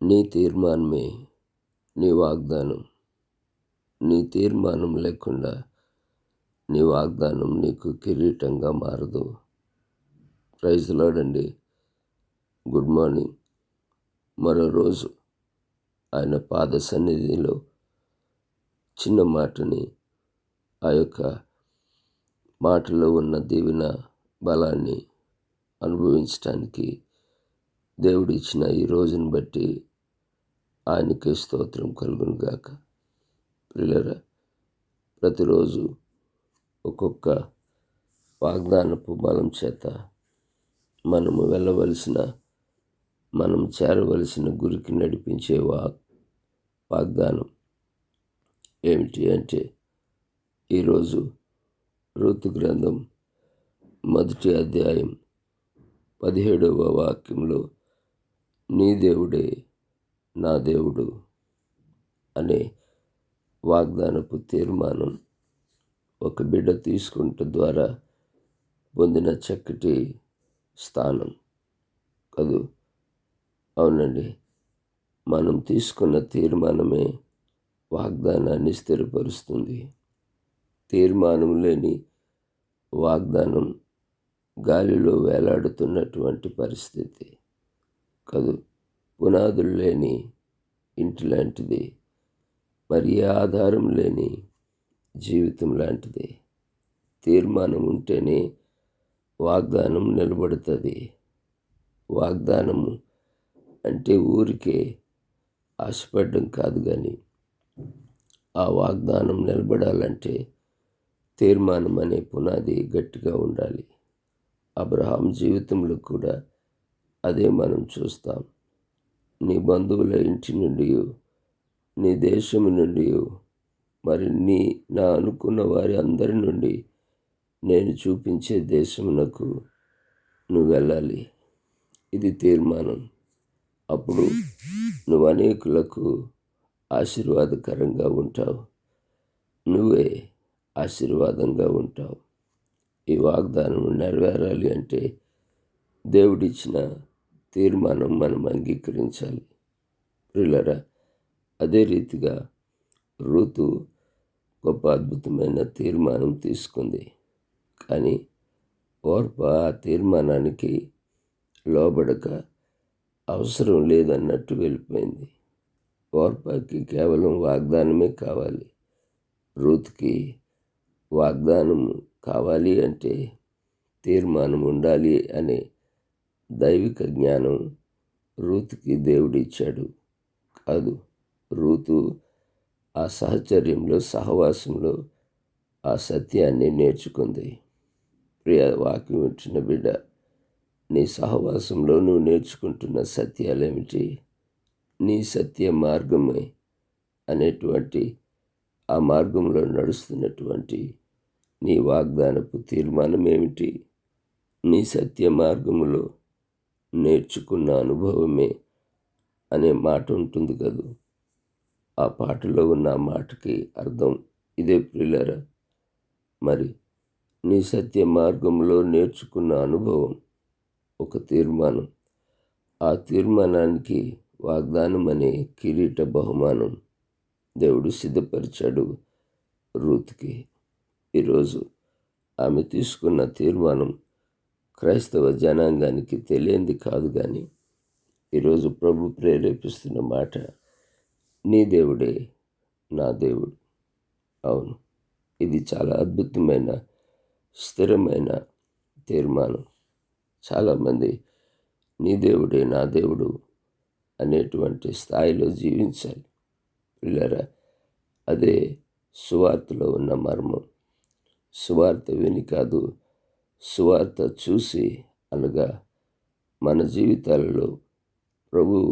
నీ తీర్మానమే నీ వాగ్దానం. నీ తీర్మానం లేకుండా నీ వాగ్దానం నీకు కిరీటంగా మారదు. ప్రైజ్ ది లార్డ్ అండి. Good morning. మరో రోజు ఆయన పాద సన్నిధిలో చిన్న మాటని, ఆ యొక్క మాటలో ఉన్న దీవెన బలాన్ని అనుభవించటానికి దేవుడిచ్చిన ఈ రోజును బట్టి ఆయనకే స్తోత్రం కలుగును గాక. ప్రియులారా, ప్రతిరోజు ఒక్కొక్క వాగ్దానపు బలం చేత మనము వెళ్ళవలసిన, మనం చేరవలసిన గురికి నడిపించే వాగ్దానం ఏమిటి అంటే, ఈరోజు రూతు గ్రంథం 1వ అధ్యాయం 17వ వాక్యంలో నీ దేవుడే నా దేవుడు అనే వాగ్దానపు తీర్మానం ఒక బిడ్డ తీసుకుంట ద్వారా పొందిన చక్కటి స్థానం కదూ. అవునండి, మనం తీసుకున్న తీర్మానమే వాగ్దానాన్ని స్థిరపరుస్తుంది. తీర్మానం లేని వాగ్దానం గాలిలో వేలాడుతున్నటువంటి పరిస్థితి కదూ. పునాదులు లేని ఇంటి లాంటిది, మరి ఆధారం లేని జీవితం లాంటిది. తీర్మానం ఉంటేనే వాగ్దానం నిలబడుతుంది. వాగ్దానము అంటే ఊరికే ఆశపడడం కాదు, కానీ ఆ వాగ్దానం నిలబడాలంటే తీర్మానం అనే పునాది గట్టిగా ఉండాలి. అబ్రహాం జీవితంలో కూడా అదే మనం చూస్తాం. నీ బంధువుల ఇంటి నుండి, నీ దేశము నుండి, మరి నా అనుకున్న వారి అందరి నుండి నేను చూపించే దేశమునకు నువ్వు వెళ్ళాలి. ఇది తీర్మానం. అప్పుడు నువ్వు అనేకులకు ఆశీర్వాదకరంగా ఉంటావు. నువ్వే ఆశీర్వాదంగా ఉంటావు. ఈ వాగ్దానం నెరవేరాలి అంటే దేవుడిచ్చిన తీర్మానం మనం అంగీకరించాలి. ప్రియులారా, అదే రీతిగా రూతు గొప్ప అద్భుతమైన తీర్మానం తీసుకుంది. కానీ ఓర్పా ఆ తీర్మానానికి లోబడక అవసరం లేదన్నట్టు వెళ్ళిపోయింది. ఓర్పాకి కేవలం వాగ్దానమే కావాలి. రూతుకి వాగ్దానం కావాలి అంటే తీర్మానం ఉండాలి అనే దైవిక జ్ఞానం రూతుకి దేవుడిచ్చాడు కాదు. రూతు ఆ సహచర్యంలో, సహవాసంలో ఆ సత్యాన్ని నేర్చుకుంది. ప్రియ వాక్యం వింటున్న బిడ్డ, నీ సహవాసంలో నువ్వు నేర్చుకుంటున్న సత్యాలేమిటి? నీ సత్య మార్గమే అనేటువంటి ఆ మార్గంలో నడుస్తున్నటువంటి నీ వాగ్దానపు తీర్మానం ఏమిటి? నీ సత్య మార్గములో నేర్చుకున్న అనుభవమే అనే మాట ఉంటుంది కదూ. ఆ పాటలో ఉన్న ఆ మాటకి అర్థం ఇదే ప్రియులారా. మరి నీ సత్య మార్గంలో నేర్చుకున్న అనుభవం ఒక తీర్మానం. ఆ తీర్మానానికి వాగ్దానం అనే కిరీట బహుమానం దేవుడు సిద్ధపరిచాడు రూతుకి. ఈరోజు ఆమె తీసుకున్న తీర్మానం క్రైస్తవ జనాంగానికి తెలియంది కాదు, కానీ ఈరోజు ప్రభు ప్రేరేపిస్తున్న మాట, నీ దేవుడే నా దేవుడు. అవును, ఇది చాలా అద్భుతమైన, స్థిరమైన తీర్మానం. చాలామంది నీ దేవుడే నా దేవుడు అనేటువంటి స్థాయిలో జీవించాలి. పిల్లరా, అదే సువార్తలో ఉన్న మర్మం. సువార్త విని కాదు, సువార్త చూసి, అనగా మన జీవితాలలో ప్రభువు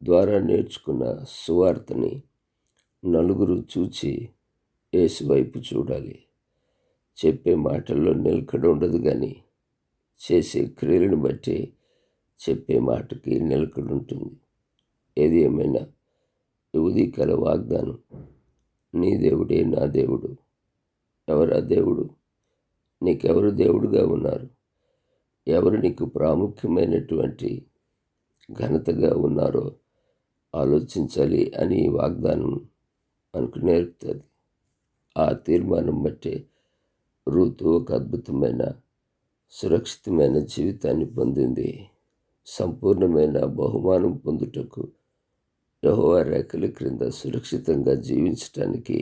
ద్వారా నేర్చుకున్న సువార్తని నలుగురు చూచి యేసు వైపు చూడాలి. చెప్పే మాటల్లో నిలకడ ఉండదు, కానీ చేసే క్రియలను బట్టి చెప్పే మాటకి నిలకడ ఉంటుంది. ఏది ఏమైనా ఉదయకాల వాగ్దానం, నీ దేవుడే నా దేవుడు. ఎవరా దేవుడు? నీకెవరు దేవుడుగా ఉన్నారు? ఎవరు నీకు ప్రాముఖ్యమైనటువంటి ఘనతగా ఉన్నారో ఆలోచించాలి అని ఈ వాగ్దానం మనకు నేర్పుతుంది. ఆ తీర్మానం బట్టే రూతు ఒక అద్భుతమైన సురక్షితమైన జీవితాన్ని పొందింది. సంపూర్ణమైన బహుమానం పొందుటకు యెహోవా రెక్కల క్రింద సురక్షితంగా జీవించటానికి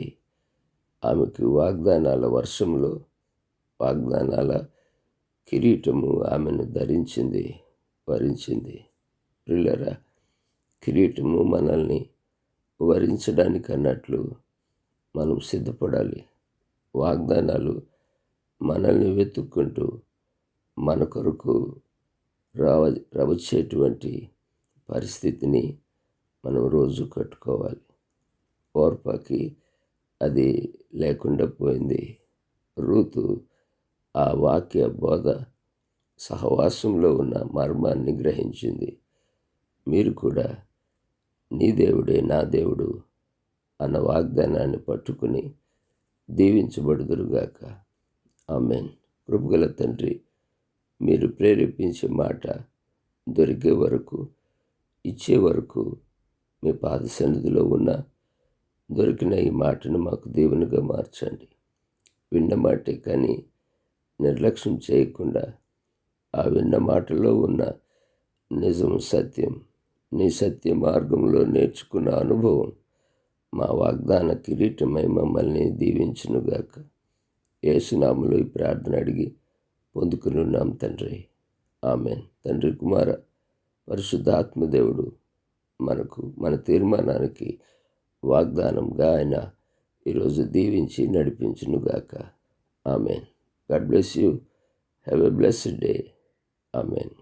ఆమెకు వాగ్దానాల వర్షంలో వాగ్దానాల కిరీటము ఆమెను వరించింది. ప్రియులారా, కిరీటము మనల్ని వరించడానికి అన్నట్లు మనం సిద్ధపడాలి. వాగ్దానాలు మనల్ని వెతుక్కుంటూ మన కొరకు వచ్చేటువంటి పరిస్థితిని మనం రోజు కట్టుకోవాలి. ఓర్పాకి అది లేకుండా పోయింది. రూతు ఆ వాక్య బోధ సహవాసంలో ఉన్న మర్మాన్ని గ్రహించింది. మీరు కూడా నీ దేవుడే నా దేవుడు అన్న వాగ్దానాన్ని పట్టుకుని దీవించబడుదురుగాక. ఆమేన్. కృపగల తండ్రి, మీరు ప్రేరేపించే మాట దొరికే వరకు, ఇచ్చే వరకు మీ పాద సన్నిధిలో ఉన్న దొరికిన ఈ మాటను మాకు దీవెనగా మార్చండి. విన్న మాటే కానీ నిర్లక్ష్యం చేయకుండా ఆ విన్న మాటలో ఉన్న నిజం, సత్యం, నీ సత్య మార్గంలో నేర్చుకున్న అనుభవం మా వాగ్దాన కిరీటమై మమ్మల్ని దీవించునుగాక. యేసు నామములో ఈ ప్రార్థన అడిగి పొందుకునున్నాం తండ్రి. ఆమేన్. తండ్రి, కుమార, పరిశుద్ధాత్మదేవుడు మన తీర్మానానికి వాగ్దానంగా ఆయన ఈరోజు దీవించి నడిపించునుగాక. ఆమేన్. God bless you. Have a blessed day. Amen.